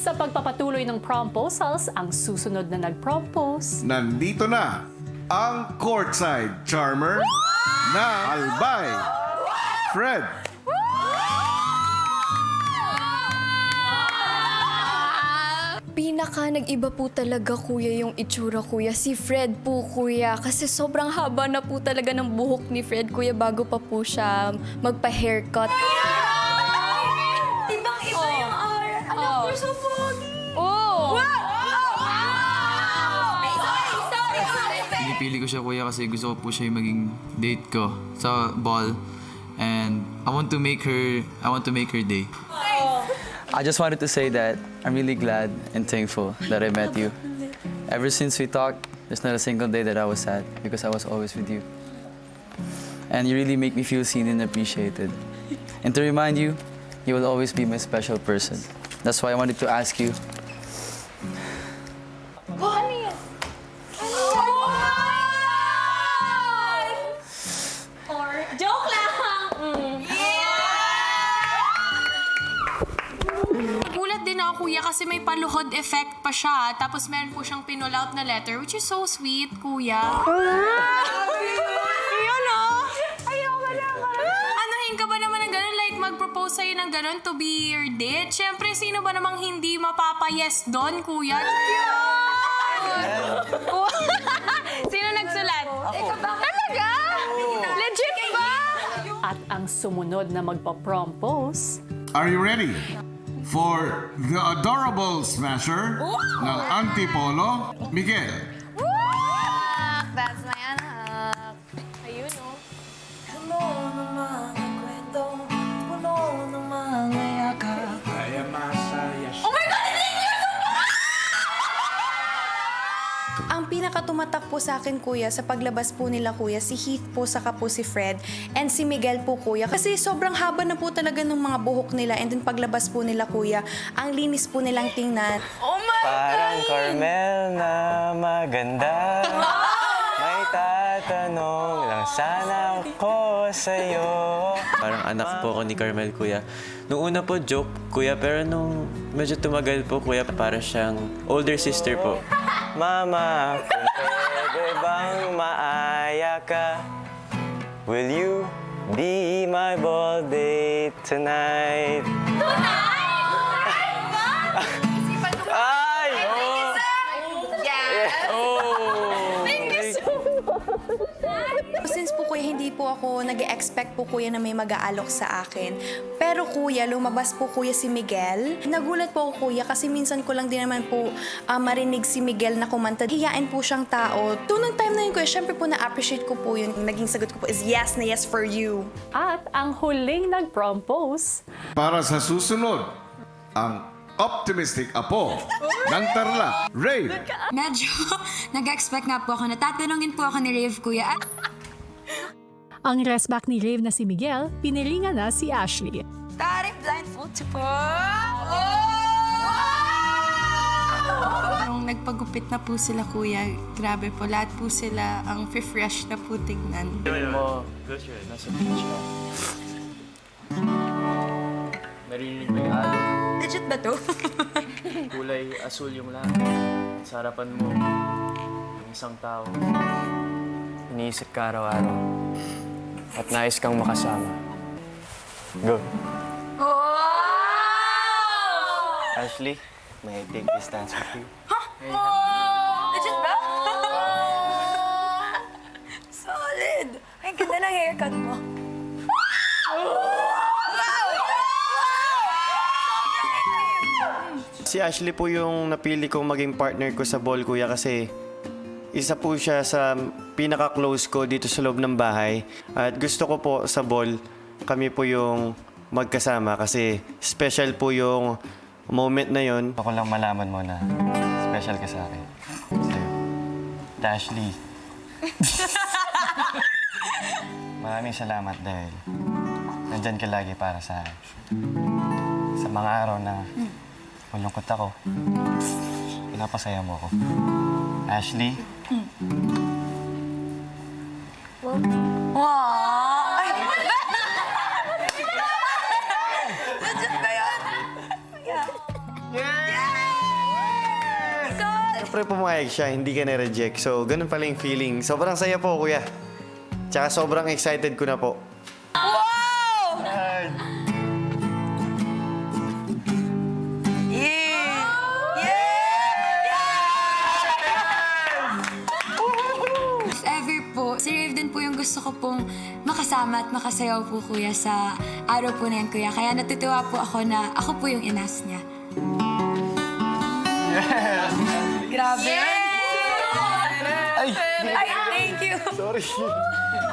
Sa pagpapatuloy ng proposals, ang susunod na nag-propose. Nandito na ang courtside charmer na Albay, Fred. Pinaka nag-iba po talaga, kuya, yung itsura, kuya. Si Fred po, kuya. Kasi sobrang haba na po talaga ng buhok ni Fred, kuya, bago pa po siya magpa-haircut. Tibang iba yung aura. Anak ko, so pogi. Oh! Pinipili ko siya, kuya, kasi gusto ko po siya yung maging date ko sa ball. And I want to make her day. I just wanted to say that I'm really glad and thankful that I met you. Ever since we talked, there's not a single day that I was sad because I was always with you. And you really make me feel seen and appreciated. And to remind you, you will always be my special person. That's why I wanted to ask you, Joke lang! Nagulat din ako, kuya, kasi may paluhod effect pa siya. Tapos meron po siyang pinull out na letter, which is so sweet, kuya. Ayun, oh! Anuhin ka ba naman ng ganun? Like, mag-propose sa'yo ng ganun to be your date? Siyempre, sino ba namang hindi mapapayes doon, kuya? Sino nagsulat? Ako. Talaga? Legit ba? At ang sumunod na magpa-propose. Are you ready for the adorable smasher ng Antipolo, Miguel? That's my anak. Ayun, oh. Puno ng mga kwento, puno ng mga yakap. Oh my God! Ang pinakatumatak po sa akin, kuya, sa paglabas po nila, kuya, si Heath po, saka po si Fred, and si Miguel po, kuya. Kasi sobrang haba na po talaga ng mga buhok nila, and then paglabas po nila, kuya, ang linis po nilang tingnan. Oh my Parang Carmel na maganda. May tatanong lang sana ako sa'yo. Parang anak po ako ni Carmel, kuya. Nung una po, joke, kuya. Pero nung medyo tumagal po, kuya, para siyang older sister po. Mama, kung pwede bang maaya ka? Will you be my ball date tonight? Ay! Since po, kuya, hindi po ako nag-expect po, kuya, na may mag-aalok sa akin. Pero, kuya, lumabas po, kuya, si Miguel. Nagulat po ako, kuya, kasi minsan ko lang din naman po marinig si Miguel na kumanta. Hiyain po siyang tao. Nung time na yun, kuya, syempre po na-appreciate ko po yun. Naging sagot ko po is yes na yes for you. At ang huling nag-propose. Para sa susunod, ang optimistic apo ng Tarlac, Rave. Medyo nag-expect nga po ako na tatanungin po ako ni Rave, kuya. Ang restback ni Rave na si Miguel, pinilingan na si Ashley. Tarik blindfold to po. Nung nagpagupit na po sila, kuya, grabe po, lahat po sila ang fresh na po tignan. nasa beach ka. Narinig mo yung alon. Legit ba to? Kulay asul yung langit. Sa harapan mo, yung isang tao. Iniisip ka araw-araw. At nais kang makasama. Go. Ashley, may I take this dance with you? Legit ba? Solid! Ay, ganda ng haircut mo. Si Ashley po yung napili kong maging partner ko sa ball, kuya, kasi isa po siya sa pinaka-close ko dito sa loob ng bahay. At gusto ko po sa ball, kami po yung magkasama kasi special po yung moment na yon. Ako lang malaman mo na special ka sa akin. Sa'yo. Ashley. Maraming salamat dahil nandyan ka lagi para sa akin. Sa mga araw na malungkot ako, pinapasaya mo ako. Ashley? Wow! Ay! Legit ba yun? Yeah! Siyempre pumayag siya, hindi ka na-reject. So, ganun pala yung feeling. Sobrang saya po, kuya. Tsaka sobrang excited ko na po. If ever po, si Rave din po yung gusto ko pong makasama at makasayaw po kuya sa araw po na yan kuya. Kaya natutuwa po ako na ako po yung inas niya. Grabe! Ay, Ay, thank you! sorry.